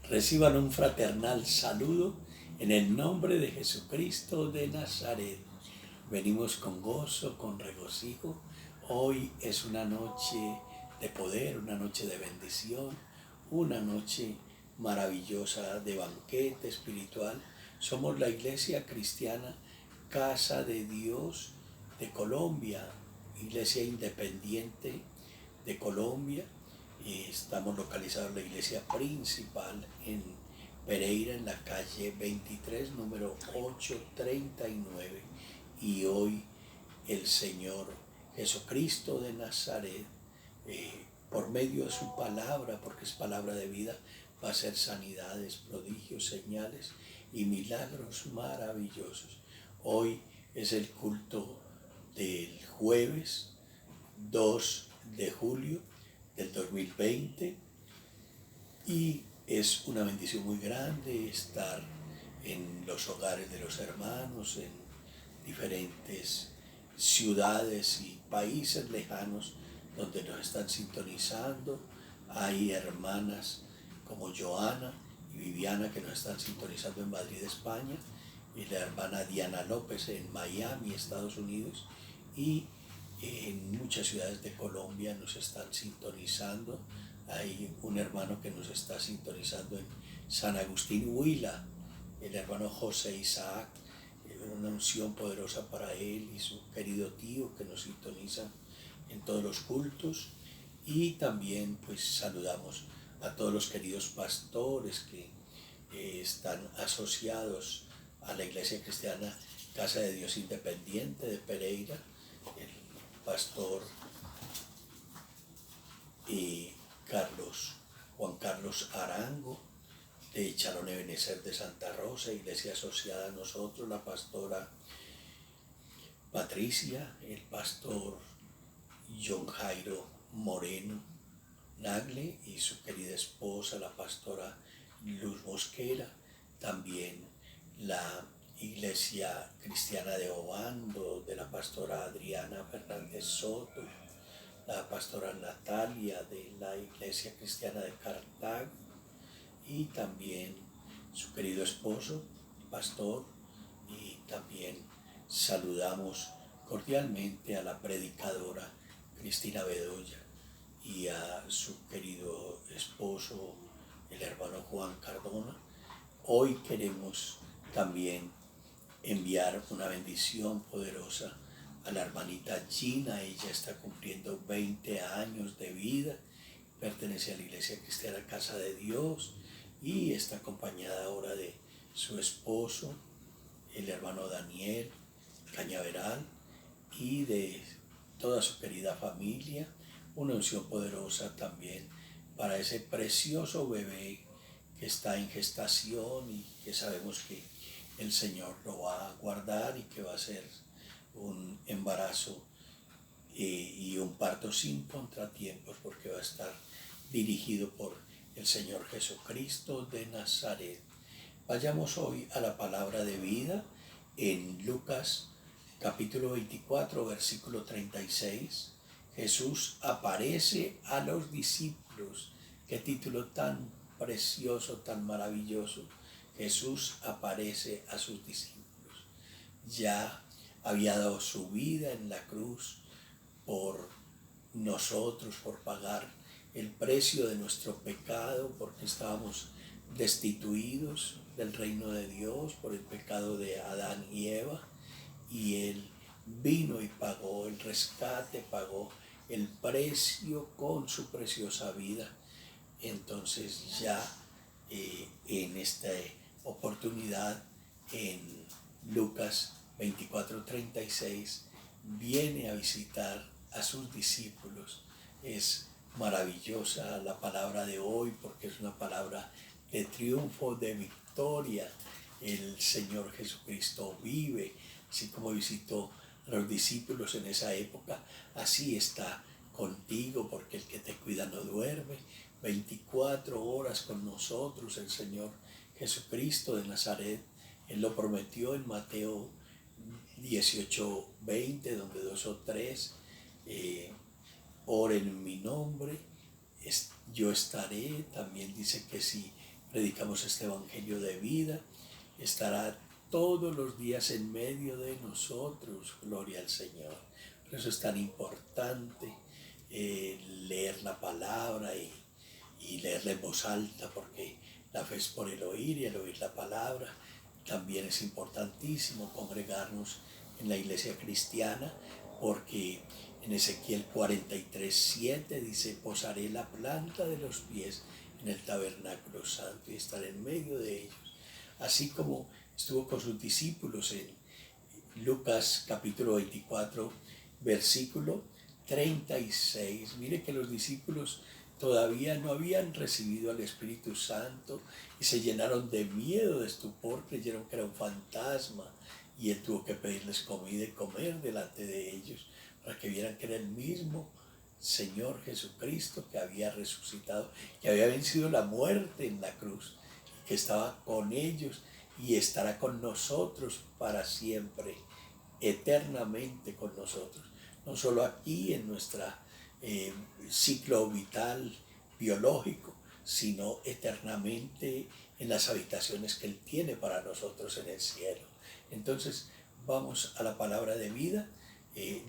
Reciban un fraternal saludo en el nombre de Jesucristo de Nazaret. Venimos con gozo, con regocijo. Hoy es una noche de poder, una noche de bendición, una noche maravillosa de banquete espiritual. Somos la Iglesia Cristiana Casa de Dios de Colombia, Iglesia Independiente de Colombia. Y estamos localizados en la iglesia principal en Pereira, en la calle 23, número 839. Y hoy el Señor Jesucristo de Nazaret, por medio de su palabra, porque es palabra de vida, va a hacer sanidades, prodigios, señales y milagros maravillosos. Hoy es el culto del jueves 2 de julio del 2020 y es una bendición muy grande estar en los hogares de los hermanos, en diferentes ciudades y países lejanos donde nos están sintonizando. Hay hermanas como Joana y Viviana que nos están sintonizando en Madrid, España, y la hermana Diana López en Miami, Estados Unidos, y en muchas ciudades de Colombia nos están sintonizando. Hay un hermano que nos está sintonizando en San Agustín, Huila, el hermano José Isaac, una unción poderosa para él y su querido tío que nos sintoniza en todos los cultos. Y también pues saludamos a todos los queridos pastores que están asociados a la Iglesia Cristiana Casa de Dios Independiente de Pereira, el pastor Juan Carlos Arango de Chalón Ebenezer de Santa Rosa, iglesia asociada a nosotros, la pastora Patricia, el pastor John Jairo Moreno Nagle y su querida esposa, la pastora Luz Mosquera, también la Iglesia Cristiana de Obando, de la pastora Adriana Fernández Soto, la pastora Natalia de la Iglesia Cristiana de Cartago y también su querido esposo, pastor, y también saludamos cordialmente a la predicadora Cristina Bedoya y a su querido esposo, el hermano Juan Cardona. Hoy queremos también enviar una bendición poderosa a la hermanita Gina. Ella está cumpliendo 20 años de vida, pertenece a la Iglesia Cristiana Casa de Dios y está acompañada ahora de su esposo, el hermano Daniel Cañaveral, y de toda su querida familia. Una unción poderosa también para ese precioso bebé que está en gestación y que sabemos que el Señor lo va a guardar y que va a ser un embarazo y un parto sin contratiempos, porque va a estar dirigido por el Señor Jesucristo de Nazaret. Vayamos hoy a la palabra de vida en Lucas capítulo 24, versículo 36. Jesús aparece a los discípulos. Qué título tan precioso, tan maravilloso. Jesús aparece a sus discípulos. Ya había dado su vida en la cruz por nosotros, por pagar el precio de nuestro pecado, porque estábamos destituidos del reino de Dios por el pecado de Adán y Eva, y Él vino y pagó el rescate, pagó el precio con su preciosa vida. Entonces ya en esta oportunidad, en Lucas 24:36, viene a visitar a sus discípulos. Es maravillosa la palabra de hoy porque es una palabra de triunfo, de victoria. El Señor Jesucristo vive, así como visitó a los discípulos en esa época, así está contigo, porque el que te cuida no duerme. 24 horas con nosotros el Señor Jesucristo de Nazaret. Él lo prometió en Mateo 18:20, donde 2 o 3 oren en mi nombre, yo estaré. También dice que si predicamos este evangelio de vida, estará todos los días en medio de nosotros, gloria al Señor. Por eso es tan importante leer la palabra y leerla en voz alta, porque la fe es por el oír y el oír la palabra. También es importantísimo congregarnos en la iglesia cristiana, porque en Ezequiel 43:7 dice: posaré la planta de los pies en el tabernáculo santo y estaré en medio de ellos. Así como estuvo con sus discípulos en Lucas capítulo 24, versículo 36. Mire que los discípulos todavía no habían recibido al Espíritu Santo y se llenaron de miedo, de estupor, creyeron que era un fantasma, y él tuvo que pedirles comida y comer delante de ellos para que vieran que era el mismo Señor Jesucristo que había resucitado, que había vencido la muerte en la cruz, que estaba con ellos y estará con nosotros para siempre, eternamente con nosotros, no solo aquí en nuestra ciclo vital biológico, sino eternamente en las habitaciones que Él tiene para nosotros en el cielo. Entonces vamos a la palabra de vida,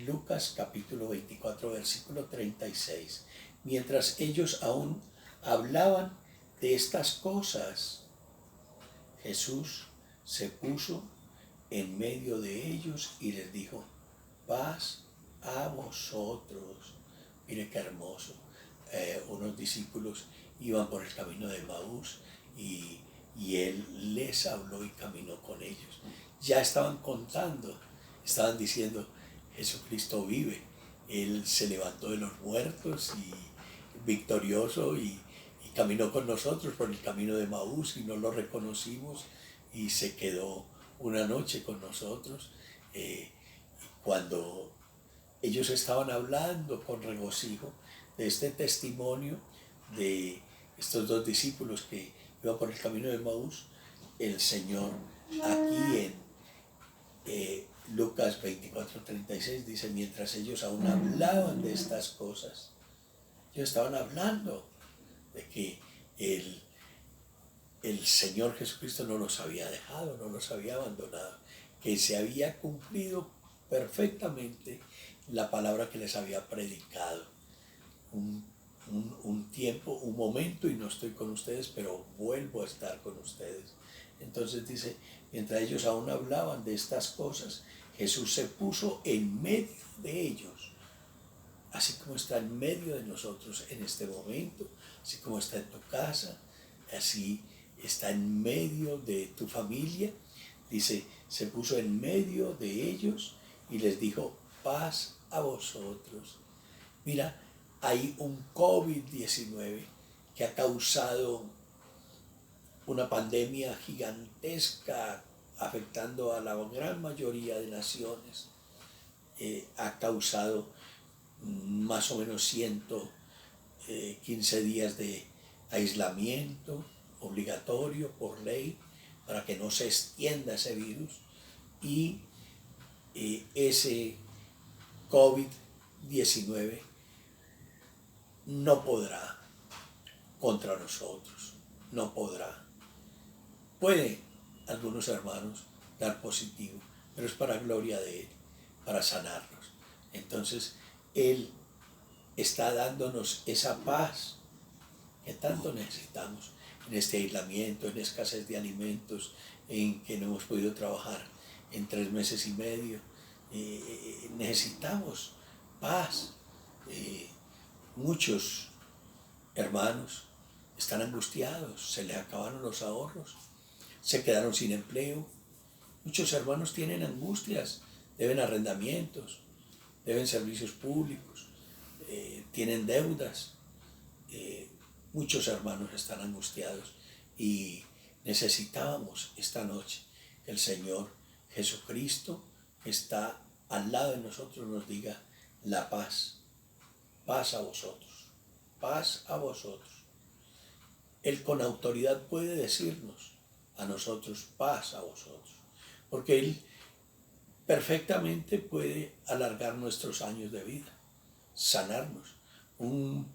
Lucas capítulo 24, versículo 36. Mientras ellos aún hablaban de estas cosas, Jesús se puso en medio de ellos y les dijo: paz a vosotros. Mire qué hermoso. Unos discípulos iban por el camino de Maús y él les habló y caminó con ellos. Ya estaban contando, estaban diciendo: Jesucristo vive. Él se levantó de los muertos y victorioso y caminó con nosotros por el camino de Maús y no lo reconocimos y se quedó una noche con nosotros. Cuando ellos estaban hablando con regocijo de este testimonio de estos dos discípulos que iban por el camino de Maús, el Señor aquí en Lucas 24:36 dice: mientras ellos aún hablaban de estas cosas, ellos estaban hablando de que el Señor Jesucristo no los había dejado, no los había abandonado, que se había cumplido perfectamente la palabra que les había predicado. Un tiempo, un momento y no estoy con ustedes, pero vuelvo a estar con ustedes. Entonces dice: mientras ellos aún hablaban de estas cosas, Jesús se puso en medio de ellos, así como está en medio de nosotros en este momento, así como está en tu casa, así está en medio de tu familia. Dice: se puso en medio de ellos y les dijo: paz a vosotros. Mira, hay un COVID-19 que ha causado una pandemia gigantesca afectando a la gran mayoría de naciones. Ha causado más o menos 115 días de aislamiento obligatorio por ley para que no se extienda ese virus, y ese COVID-19 no podrá contra nosotros, no podrá. Puede algunos hermanos dar positivo, pero es para gloria de Él, para sanarnos. Entonces Él está dándonos esa paz que tanto necesitamos en este aislamiento, en escasez de alimentos, en que no hemos podido trabajar en 3 meses y medio. Necesitamos paz. Muchos hermanos están angustiados, se les acabaron los ahorros, se quedaron sin empleo. Muchos hermanos tienen angustias, deben arrendamientos, deben servicios públicos, tienen deudas. Muchos hermanos están angustiados y necesitábamos esta noche que el Señor Jesucristo, que está al lado de nosotros, nos diga: la paz, paz a vosotros, paz a vosotros. Él con autoridad puede decirnos a nosotros: paz a vosotros, porque Él perfectamente puede alargar nuestros años de vida, sanarnos. Un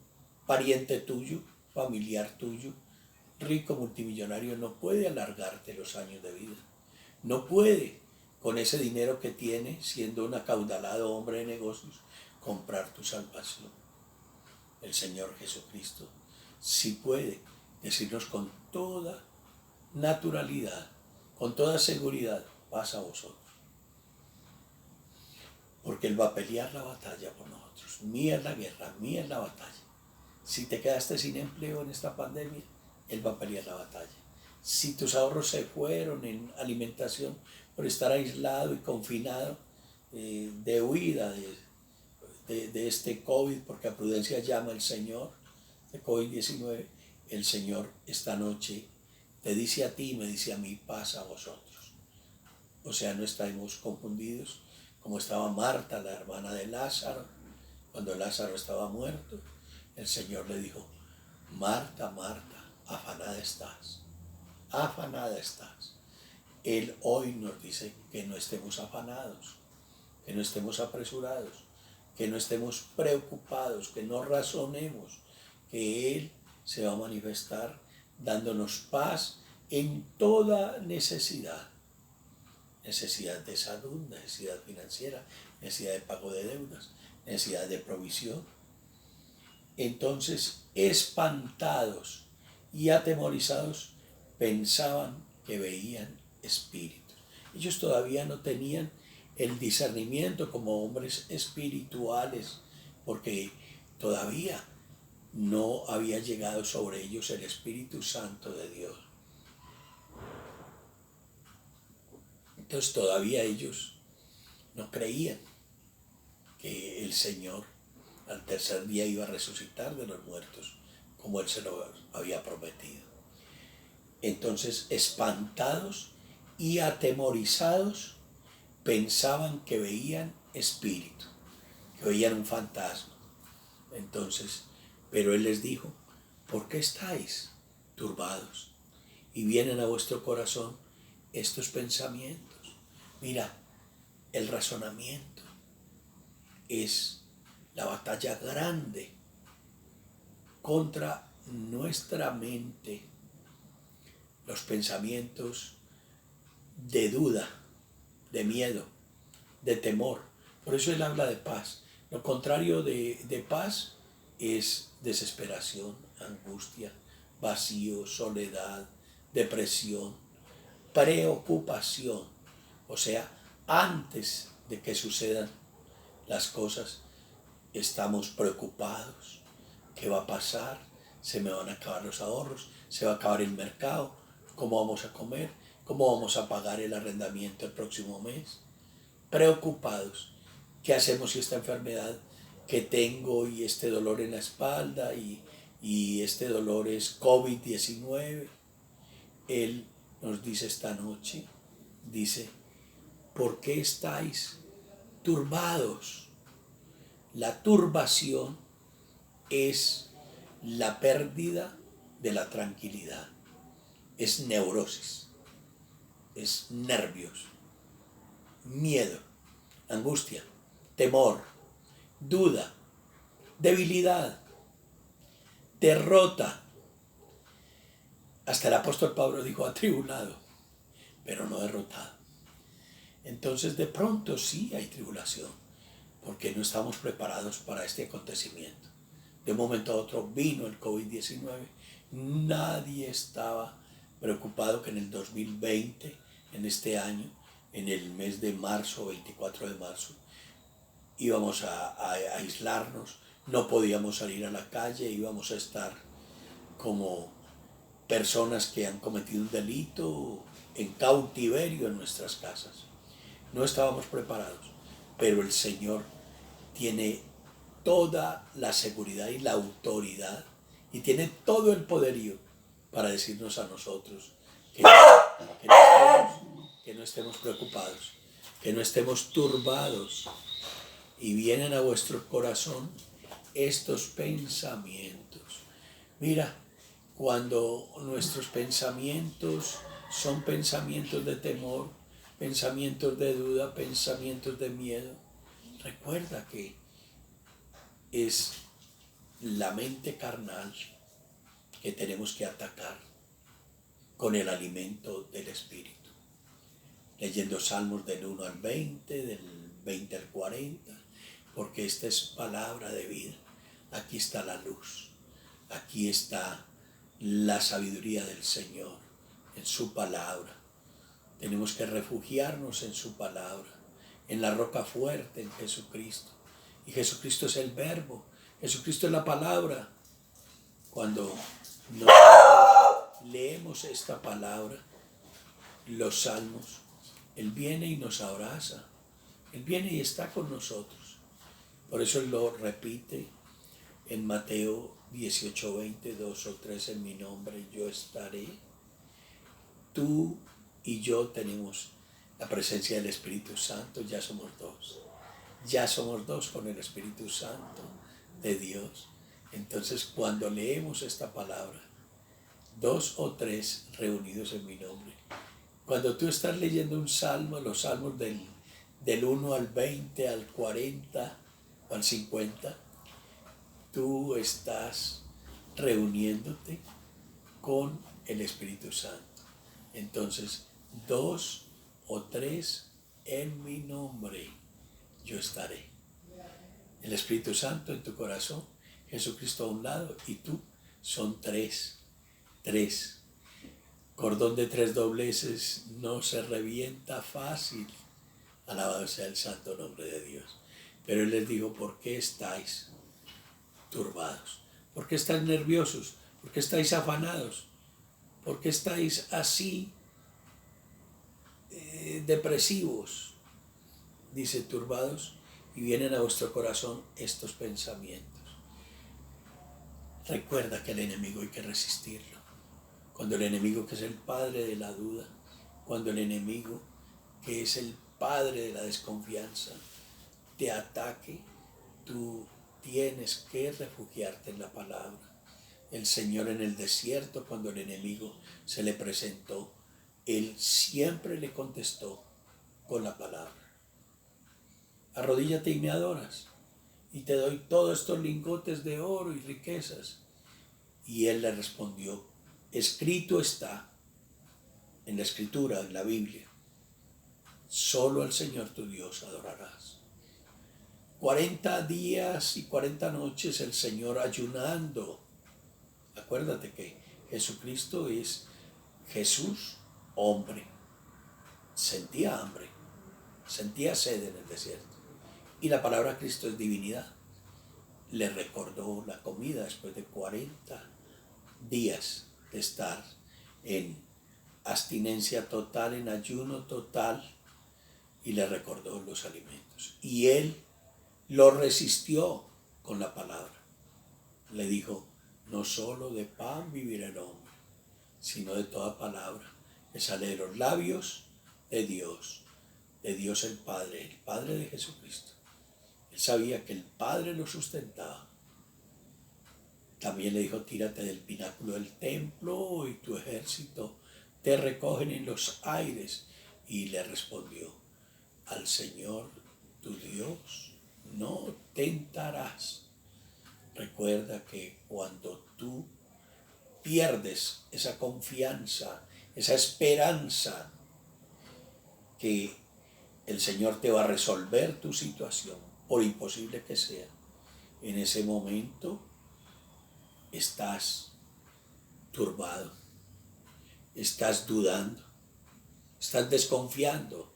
pariente tuyo, familiar tuyo, rico multimillonario no puede alargarte los años de vida. No puede, con ese dinero que tiene, siendo un acaudalado hombre de negocios, comprar tu salvación. El Señor Jesucristo sí puede decirnos con toda naturalidad, con toda seguridad: paz a vosotros. Porque Él va a pelear la batalla por nosotros. Mía es la guerra, mía es la batalla. Si te quedaste sin empleo en esta pandemia, Él va a pelear la batalla. Si tus ahorros se fueron en alimentación por estar aislado y confinado, de huida de este COVID, porque a prudencia llama el Señor, de COVID-19, el Señor esta noche te dice a ti y me dice a mí: paz a vosotros. O sea, no estamos confundidos, como estaba Marta, la hermana de Lázaro, cuando Lázaro estaba muerto. El Señor le dijo: Marta, Marta, afanada estás, afanada estás. Él hoy nos dice que no estemos afanados, que no estemos apresurados, que no estemos preocupados, que no razonemos, que Él se va a manifestar dándonos paz en toda necesidad. Necesidad de salud, necesidad financiera, necesidad de pago de deudas, necesidad de provisión. Entonces, espantados y atemorizados, pensaban que veían espíritus. Ellos todavía no tenían el discernimiento como hombres espirituales, porque todavía no había llegado sobre ellos el Espíritu Santo de Dios. Entonces todavía ellos no creían que el Señor al tercer día iba a resucitar de los muertos, como Él se lo había prometido. Entonces, espantados y atemorizados, pensaban que veían espíritu, que veían un fantasma. Entonces, pero Él les dijo: ¿por qué estáis turbados y vienen a vuestro corazón estos pensamientos? Mira, el razonamiento es la batalla grande contra nuestra mente, los pensamientos de duda, de miedo, de temor. Por eso Él habla de paz. Lo contrario de paz es desesperación, angustia, vacío, soledad, depresión, preocupación. O sea, antes de que sucedan las cosas, estamos preocupados. ¿Qué va a pasar? Se me van a acabar los ahorros, se va a acabar el mercado, ¿cómo vamos a comer? ¿Cómo vamos a pagar el arrendamiento el próximo mes? Preocupados. ¿Qué hacemos si esta enfermedad que tengo y este dolor en la espalda y este dolor es COVID-19? Él nos dice esta noche, dice: ¿por qué estáis turbados? La turbación es la pérdida de la tranquilidad, es neurosis, es nervios, miedo, angustia, temor, duda, debilidad, derrota. Hasta el apóstol Pablo dijo: atribulado, pero no derrotado. Entonces, de pronto sí hay tribulación, porque no estamos preparados para este acontecimiento. De un momento a otro vino el COVID-19. Nadie estaba preocupado que en el 2020, en este año, en el mes de marzo, 24 de marzo, íbamos a aislarnos, no podíamos salir a la calle, íbamos a estar como personas que han cometido un delito en cautiverio en nuestras casas. No estábamos preparados, pero el Señor tiene toda la seguridad y la autoridad y tiene todo el poderío para decirnos a nosotros que no estemos preocupados, que no estemos turbados. Y vienen a vuestro corazón estos pensamientos. Mira, cuando nuestros pensamientos son pensamientos de temor, pensamientos de duda, pensamientos de miedo, recuerda que es la mente carnal que tenemos que atacar. con el alimento del Espíritu. Leyendo Salmos del 1 al 20, del 20 al 40, porque esta es palabra de vida. Aquí está la luz, aquí está la sabiduría del Señor, en su palabra. Tenemos que refugiarnos en su palabra, en la roca fuerte, en Jesucristo. Y Jesucristo es el verbo, Jesucristo es la palabra. Cuando nosotros leemos esta palabra, los salmos, Él viene y nos abraza, Él viene y está con nosotros. Por eso Él lo repite en Mateo 18:20, 2 o 3 en mi nombre yo estaré. Tú y yo tenemos la presencia del Espíritu Santo, ya somos dos. Ya somos dos con el Espíritu Santo de Dios. Entonces, cuando leemos esta palabra, 2 o 3 reunidos en mi nombre. Cuando tú estás leyendo un salmo, los salmos del 1 al 20, al 40 o al 50, tú estás reuniéndote con el Espíritu Santo. Entonces, 2 o 3 en mi nombre, yo estaré. El Espíritu Santo en tu corazón, Jesucristo a un lado y tú, son 3. 3. Cordón de 3 dobleces no se revienta fácil. Alabado sea el santo nombre de Dios. Pero Él les dijo, ¿por qué estáis turbados? ¿Por qué estáis nerviosos? ¿Por qué estáis afanados? ¿Por qué estáis así depresivos? Dice, turbados, y vienen a vuestro corazón estos pensamientos. Recuerda que el enemigo hay que resistirlo. Cuando el enemigo, que es el padre de la duda, cuando el enemigo, que es el padre de la desconfianza, te ataque, tú tienes que refugiarte en la palabra. El Señor en el desierto, cuando el enemigo se le presentó, Él siempre le contestó con la palabra. Arrodíllate y me adoras, y te doy todos estos lingotes de oro y riquezas. Y Él le respondió, escrito está en la Escritura, en la Biblia, solo al Señor tu Dios adorarás. 40 días y 40 noches el Señor ayunando. Acuérdate que Jesucristo es Jesús, hombre. Sentía hambre, sentía sed en el desierto. Y la palabra Cristo es divinidad. Le recordó la comida después de 40 días de estar en abstinencia total, en ayuno total, y le recordó los alimentos. Y Él lo resistió con la palabra. Le dijo, no solo de pan vivirá el hombre, sino de toda palabra que sale de los labios de Dios el Padre de Jesucristo. Él sabía que el Padre lo sustentaba. También le dijo, tírate del pináculo del templo y tu ejército te recogen en los aires. Y le respondió, al Señor tu Dios no tentarás. Recuerda que cuando tú pierdes esa confianza, esa esperanza que el Señor te va a resolver tu situación, por imposible que sea, en ese momento estás turbado, estás dudando, estás desconfiando,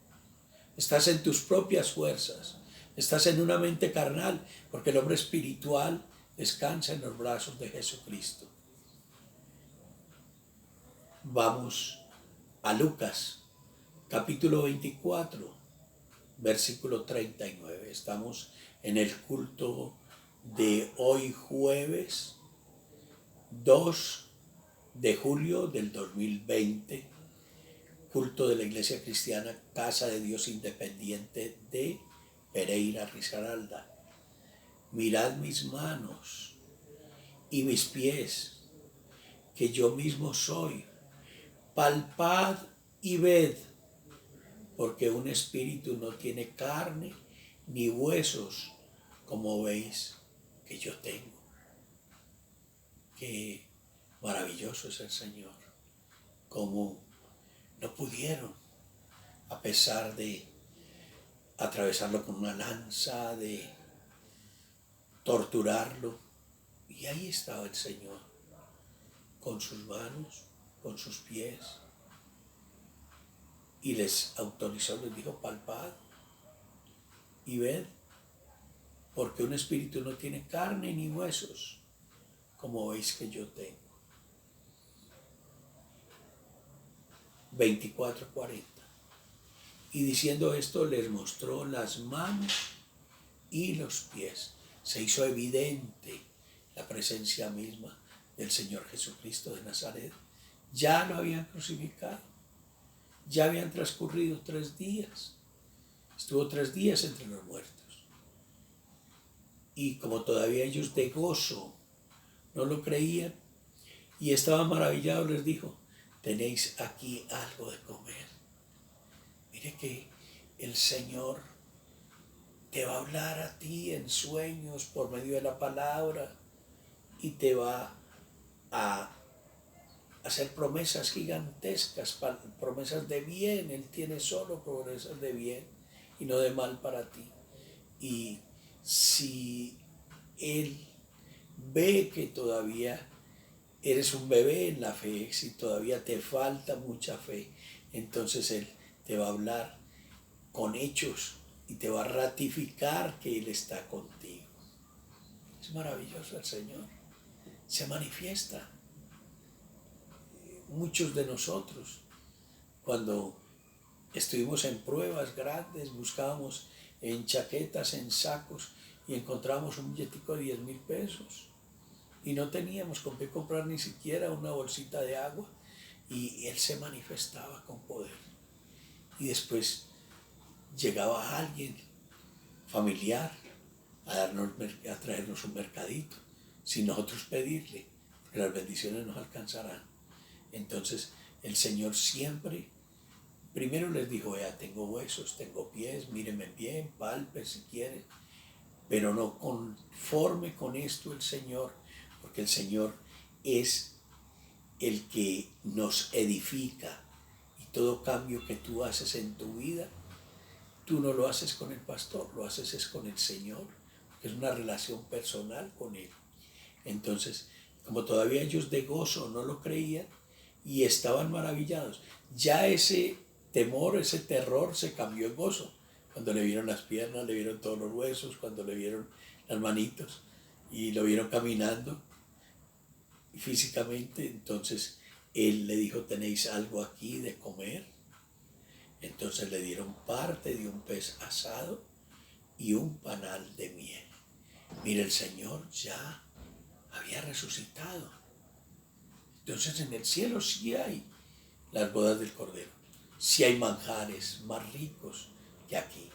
estás en tus propias fuerzas, estás en una mente carnal, porque el hombre espiritual descansa en los brazos de Jesucristo. Vamos a Lucas, capítulo 24, versículo 39. Estamos en el culto de hoy jueves 2 de julio del 2020, culto de la Iglesia Cristiana Casa de Dios Independiente de Pereira, Risaralda. Mirad mis manos y mis pies, que yo mismo soy. Palpad y ved, porque un espíritu no tiene carne ni huesos, como veis que yo tengo. Qué maravilloso es el Señor. cómo no pudieron, a pesar de atravesarlo con una lanza, de torturarlo. Y ahí estaba el Señor, con sus manos, con sus pies, y les autorizó, les dijo: palpad y ved, porque un espíritu no tiene carne ni huesos, como veis que yo tengo. 24:40. Y diciendo esto les mostró las manos y los pies. Se hizo evidente la presencia misma del Señor Jesucristo de Nazaret. Ya lo habían crucificado, ya habían transcurrido 3 días, estuvo 3 días entre los muertos. Y como todavía ellos de gozo no lo creían y estaban maravillados, les dijo: tenéis aquí algo de comer. Mire que el Señor te va a hablar a ti en sueños por medio de la palabra y te va a hacer promesas gigantescas, promesas de bien. Él tiene solo promesas de bien y no de mal para ti. Y si Él ve que todavía eres un bebé en la fe, si todavía te falta mucha fe, entonces Él te va a hablar con hechos y te va a ratificar que Él está contigo. Es maravilloso el Señor. Se manifiesta. Muchos de nosotros, cuando estuvimos en pruebas grandes, buscábamos en chaquetas, en sacos, y encontramos un billetico de 10,000 pesos. Y no teníamos con qué comprar ni siquiera una bolsita de agua. Y Él se manifestaba con poder. Y después llegaba alguien familiar a traernos un mercadito, sin nosotros pedirle, porque las bendiciones nos alcanzarán. Entonces el Señor siempre, primero les dijo: vea, tengo huesos, tengo pies, mírenme bien, palpe si quieren, pero no conforme con esto el Señor, porque el Señor es el que nos edifica, y todo cambio que tú haces en tu vida, tú no lo haces con el pastor, lo haces es con el Señor, porque es una relación personal con Él. Entonces, como todavía ellos de gozo no lo creían y estaban maravillados, ya ese temor, ese terror se cambió en gozo. Cuando le vieron las piernas, le vieron todos los huesos, cuando le vieron las manitos y lo vieron caminando físicamente, entonces Él le dijo: tenéis algo aquí de comer. Entonces le dieron parte de un pez asado y un panal de miel. Mira, el Señor ya había resucitado. Entonces en el cielo sí hay las bodas del Cordero, sí hay manjares más ricos que aquí.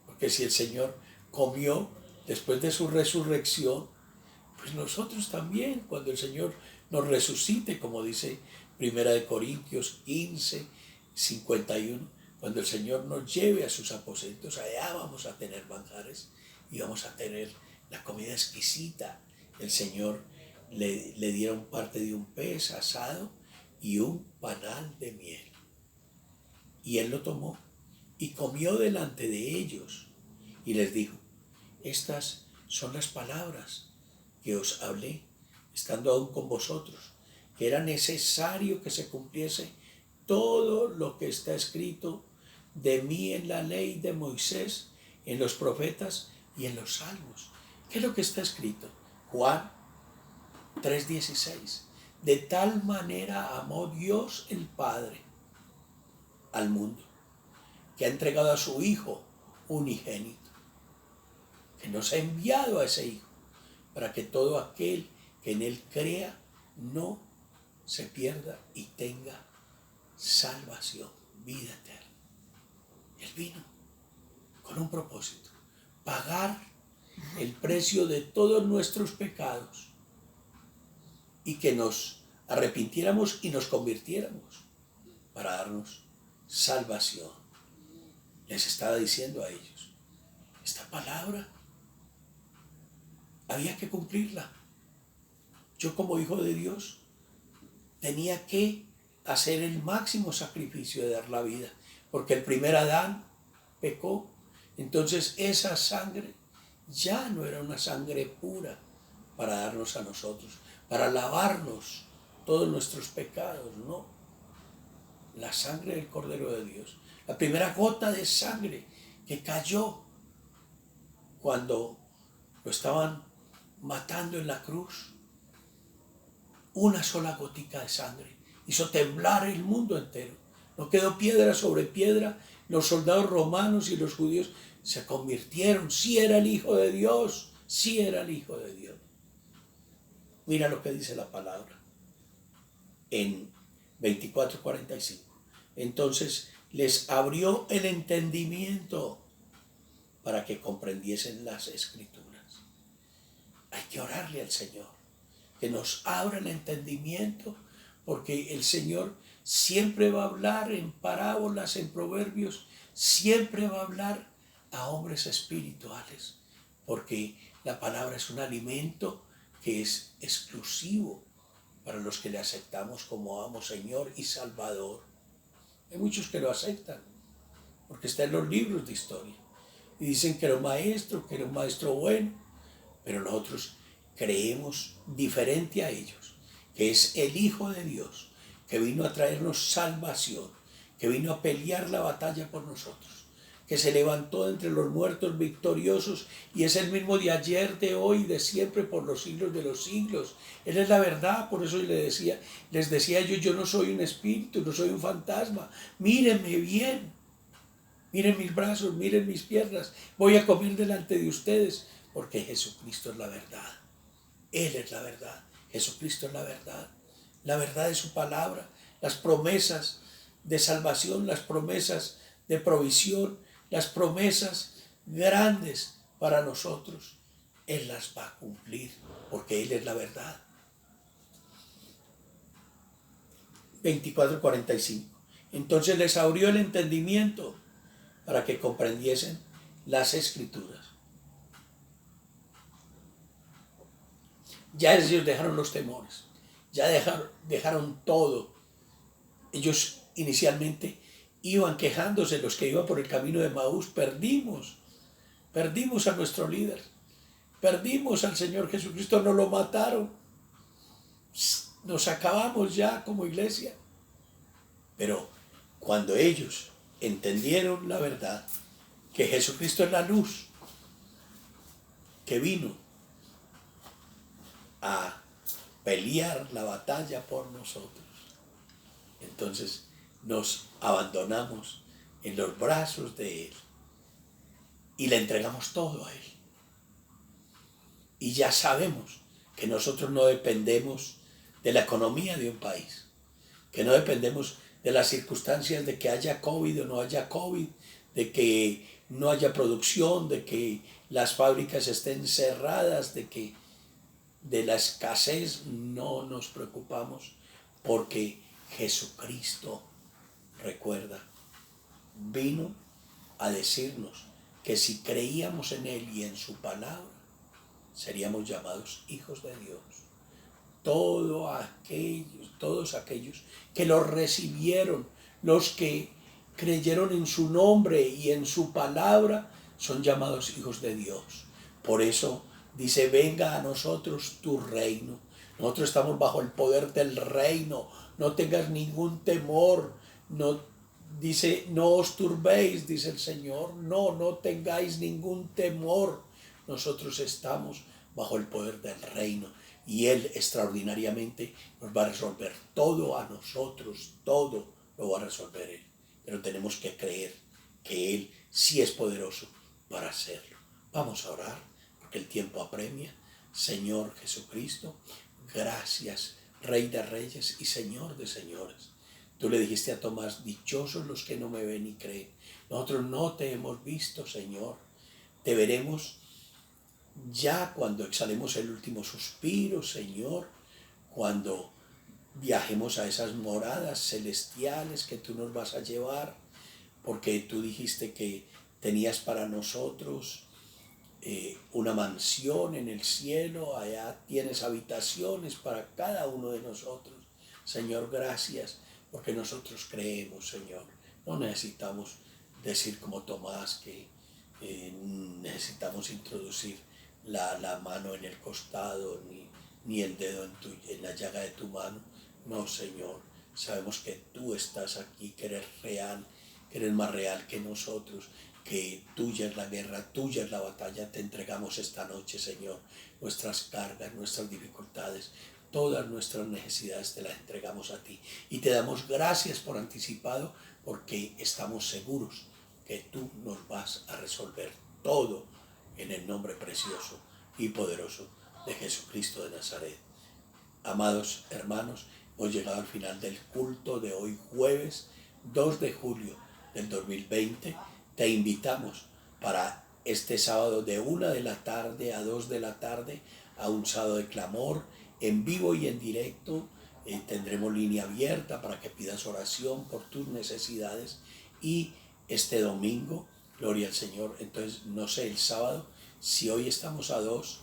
Porque si el Señor comió después de su resurrección, pues nosotros también, cuando el Señor nos resucite, como dice 1 Corintios 15, 51, cuando el Señor nos lleve a sus aposentos, allá vamos a tener manjares y vamos a tener la comida exquisita. El Señor le dieron parte de un pez asado y un panal de miel. Y Él lo tomó y comió delante de ellos y les dijo: estas son las palabras que os hablé, estando aún con vosotros, que era necesario que se cumpliese todo lo que está escrito de mí en la ley de Moisés, en los profetas y en los salmos. ¿Qué es lo que está escrito? Juan 3:16. De tal manera amó Dios el Padre al mundo, que ha entregado a su Hijo unigénito, que nos ha enviado a ese Hijo, para que todo aquel que en Él crea no se pierda y tenga salvación, vida eterna. Él vino con un propósito: pagar el precio de todos nuestros pecados y que nos arrepintiéramos y nos convirtiéramos para darnos salvación. Les estaba diciendo a ellos: esta palabra había que cumplirla. Yo, como hijo de Dios, tenía que hacer el máximo sacrificio de dar la vida, porque el primer Adán pecó. Entonces esa sangre ya no era una sangre pura para darnos a nosotros, para lavarnos todos nuestros pecados, no. La sangre del Cordero de Dios, la primera gota de sangre que cayó cuando lo estaban matando en la cruz, una sola gotica de sangre hizo temblar el mundo entero. No quedó piedra sobre piedra. Los soldados romanos y los judíos se convirtieron. Sí era el Hijo de Dios, sí era el Hijo de Dios. Mira lo que dice la palabra en 24:45. Entonces les abrió el entendimiento para que comprendiesen las Escrituras. Hay que orarle al Señor, que nos abra el entendimiento, porque el Señor siempre va a hablar en parábolas, en proverbios, siempre va a hablar a hombres espirituales, porque la palabra es un alimento que es exclusivo para los que le aceptamos como amo, Señor y Salvador. Hay muchos que lo aceptan, porque está en los libros de historia, y dicen que era un maestro bueno, pero nosotros creemos diferente a ellos, que es el Hijo de Dios, que vino a traernos salvación, que vino a pelear la batalla por nosotros, que se levantó entre los muertos victoriosos y es el mismo de ayer, de hoy, de siempre, por los siglos de los siglos. Él es la verdad. Por eso les decía yo no soy un espíritu, no soy un fantasma. Mírenme bien, miren mis brazos, miren mis piernas, voy a comer delante de ustedes, porque Jesucristo es la verdad. Él es la verdad, Jesucristo es la verdad. La verdad de su palabra, las promesas de salvación, las promesas de provisión, las promesas grandes para nosotros, Él las va a cumplir, porque Él es la verdad. 24:45. Entonces les abrió el entendimiento para que comprendiesen las Escrituras. Ya ellos dejaron los temores, ya dejaron todo. Ellos inicialmente iban quejándose, los que iban por el camino de Maús: perdimos a nuestro líder, perdimos al Señor Jesucristo, nos lo mataron, nos acabamos ya como iglesia. Pero cuando ellos entendieron la verdad, que Jesucristo es la luz, que vino a pelear la batalla por nosotros, entonces nos abandonamos en los brazos de Él y le entregamos todo a Él. Y ya sabemos que nosotros no dependemos de la economía de un país, que no dependemos de las circunstancias de que haya COVID o no haya COVID, de que no haya producción, de que las fábricas estén cerradas, de la escasez. No nos preocupamos, porque Jesucristo, recuerda, vino a decirnos que si creíamos en Él y en su palabra, seríamos llamados hijos de Dios. Todos aquellos que lo recibieron, los que creyeron en su nombre y en su palabra, son llamados hijos de Dios. Por eso dice: venga a nosotros tu reino. Nosotros estamos bajo el poder del reino. No tengas ningún temor. Dice: no os turbéis, dice el Señor. No tengáis ningún temor. Nosotros estamos bajo el poder del reino, y Él extraordinariamente nos va a resolver todo a nosotros, todo lo va a resolver Él. Pero tenemos que creer que Él sí es poderoso para hacerlo. Vamos a orar, porque el tiempo apremia. Señor Jesucristo, gracias, Rey de Reyes y Señor de Señores. Tú le dijiste a Tomás: dichosos los que no me ven y creen. Nosotros no te hemos visto, Señor. Te veremos ya cuando exhalemos el último suspiro, Señor, cuando viajemos a esas moradas celestiales que tú nos vas a llevar, porque tú dijiste que tenías para nosotros una mansión en el cielo. Allá tienes habitaciones para cada uno de nosotros. Señor, gracias, porque nosotros creemos, Señor. No necesitamos decir como Tomás que necesitamos introducir la mano en el costado, ni el dedo en la llaga de tu mano. No, Señor, sabemos que tú estás aquí, que eres real, que eres más real que nosotros, que tuya es la guerra, tuya es la batalla. Te entregamos esta noche, Señor, nuestras cargas, nuestras dificultades, todas nuestras necesidades te las entregamos a ti. Y te damos gracias por anticipado, porque estamos seguros que tú nos vas a resolver todo en el nombre precioso y poderoso de Jesucristo de Nazaret. Amados hermanos, hemos llegado al final del culto de hoy, jueves 2 de julio del 2020. Te invitamos para este sábado de 1 de la tarde a 2 de la tarde a un sábado de clamor en vivo y en directo. Tendremos línea abierta para que pidas oración por tus necesidades. Y este domingo, gloria al Señor, entonces no sé, el sábado, si hoy estamos a 2,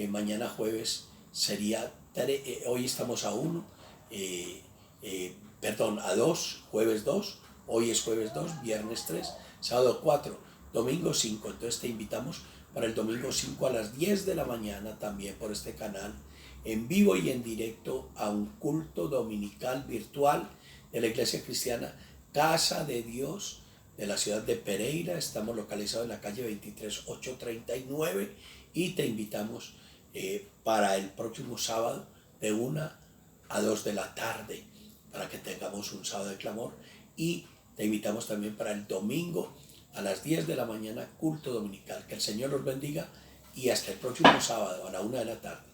mañana jueves sería, hoy estamos a 1, a 2, jueves 2, hoy es jueves 2, viernes 3, sábado 4, domingo 5. Entonces te invitamos para el domingo 5 a las 10 de la mañana también por este canal, en vivo y en directo, a un culto dominical virtual de la Iglesia Cristiana Casa de Dios de la ciudad de Pereira. Estamos localizados en la calle 23839 y te invitamos para el próximo sábado de 1 a 2 de la tarde para que tengamos un sábado de clamor. Y te invitamos también para el domingo a las 10 de la mañana, culto dominical. Que el Señor los bendiga y hasta el próximo sábado a la 1 de la tarde.